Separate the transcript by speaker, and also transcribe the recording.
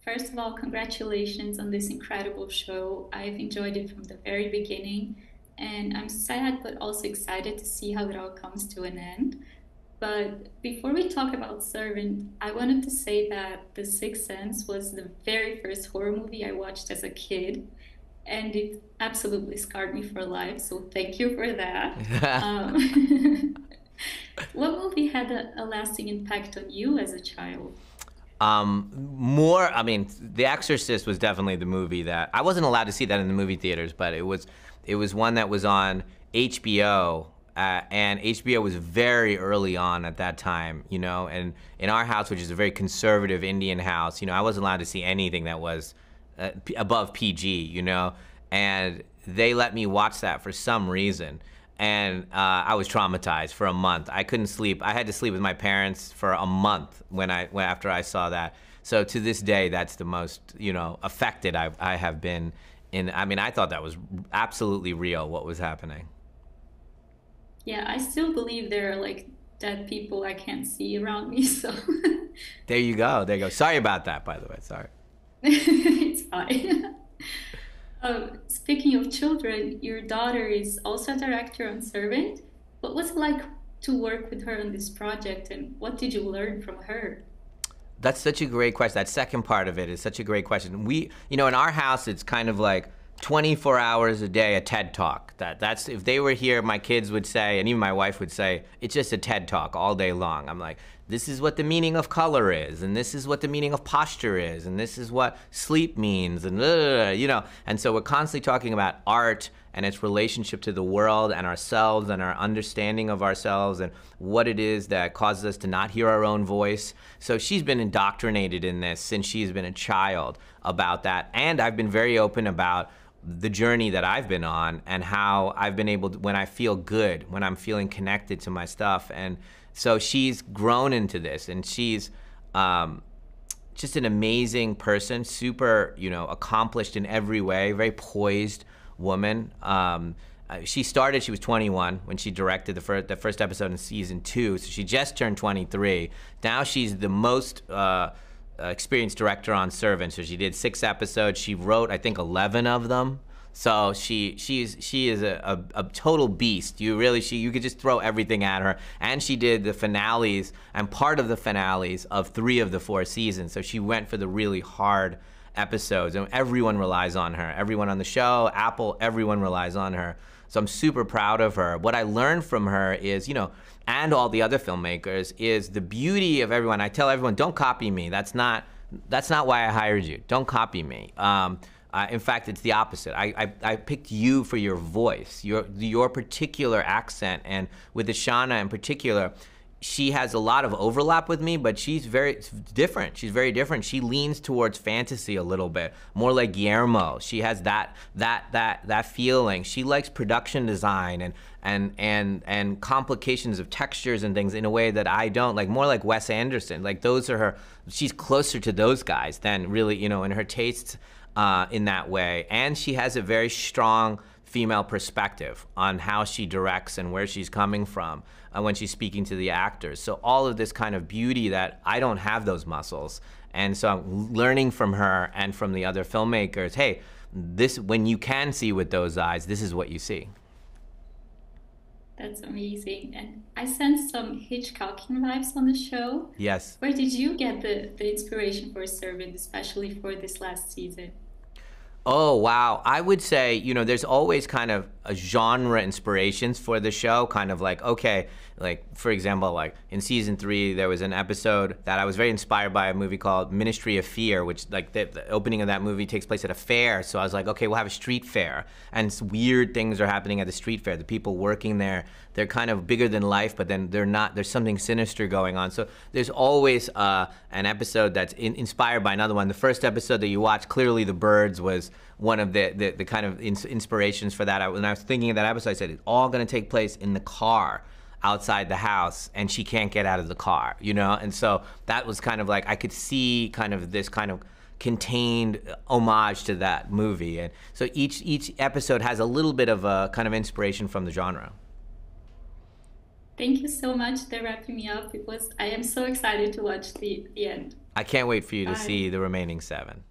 Speaker 1: First of all, congratulations on this incredible show. I've enjoyed it from the very beginning, and I'm sad but also excited to see how it all comes to an end. But before we talk about Servant, I wanted to say that The Sixth Sense was the very first horror movie I watched as a kid, and it absolutely scarred me for life, so thank you for that. Um, what movie had a lasting impact on you as a child?
Speaker 2: I mean, The Exorcist was definitely the movie that I wasn't allowed to see that in the movie theaters, but it was one that was on HBO, and HBO was very early on at that time, and in our house, which is a very conservative Indian house, I wasn't allowed to see anything that was above PG, and they let me watch that for some reason. And I was traumatized for a month. I couldn't sleep. I had to sleep with my parents for a month after I saw that. So to this day, that's the most affected I have been. I mean, I thought that was absolutely real what was happening.
Speaker 1: Yeah, I still believe there are like dead people I can't see around me, so
Speaker 2: There you go. There you go. Sorry about that, by the way. Sorry.
Speaker 1: it's fine. Speaking of children, your daughter is also a director on Servant. What was it like to work with her on this project, and what did you learn from her?
Speaker 2: That's such a great question. That second part of it is such a great question. In our house, it's kind of like 24 hours a day a TED Talk. That's if they were here, my kids would say, and even my wife would say, it's just a TED Talk all day long. I'm like, this is what the meaning of color is, and this is what the meaning of posture is, and this is what sleep means, and And so we're constantly talking about art and its relationship to the world and ourselves and our understanding of ourselves and what it is that causes us to not hear our own voice. So she's been indoctrinated in this since she's been a child about that. And I've been very open about the journey that I've been on and how I've been able to, when I feel good, when I'm feeling connected to my stuff. And so she's grown into this, and she's just an amazing person, super, accomplished in every way, very poised woman. She was 21 when she directed the first episode in season 2, so she just turned 23. Now she's the most experienced director on Servant. So she did 6 episodes. She wrote, I think, 11 of them. So she is a total beast. You could just throw everything at her. And she did the finales and part of the finales of 3 of the 4 seasons. So she went for the really hard episodes, and everyone relies on her. Everyone on the show, Apple, everyone relies on her. So I'm super proud of her. What I learned from her is, and all the other filmmakers, is the beauty of everyone. I tell everyone, don't copy me. That's not why I hired you. Don't copy me. In fact, it's the opposite. I picked you for your voice, your particular accent, and with Ishana in particular, she has a lot of overlap with me, but she's very different. She's very different. She leans towards fantasy a little bit, more like Guillermo. She has that feeling. She likes production design and complications of textures and things in a way that I don't, like more like Wes Anderson. Like those are her. She's closer to those guys than really, in her tastes in that way. And she has a very strong female perspective on how she directs and where she's coming from when she's speaking to the actors. So all of this kind of beauty that I don't have those muscles. And so I'm learning from her and from the other filmmakers, hey, this, when you can see with those eyes, this is what you see.
Speaker 1: That's amazing. And I sense some Hitchcockian vibes on the show.
Speaker 2: Yes.
Speaker 1: Where did you get the inspiration for Servant, especially for this last season?
Speaker 2: Oh, wow. I would say, there's always kind of a genre inspirations for the show, kind of like, okay, like, for example, like in season 3, there was an episode that I was very inspired by, a movie called Ministry of Fear, which like the opening of that movie takes place at a fair. So I was like, okay, we'll have a street fair, and weird things are happening at the street fair. The people working there, they're kind of bigger than life, but then they're not, there's something sinister going on. So there's always an episode that's inspired by another one. The first episode that you watch, Clearly the Birds, was one of the kind of inspirations for that. When I was thinking of that episode, I said, it's all gonna take place in the car outside the house, and she can't get out of the car, And so that was kind of like, I could see kind of this kind of contained homage to that movie. And so each episode has a little bit of a kind of inspiration from the genre.
Speaker 1: Thank you so much. They're wrapping me up because I am so excited to watch the end.
Speaker 2: I can't wait for you to
Speaker 1: Bye.
Speaker 2: see the remaining 7.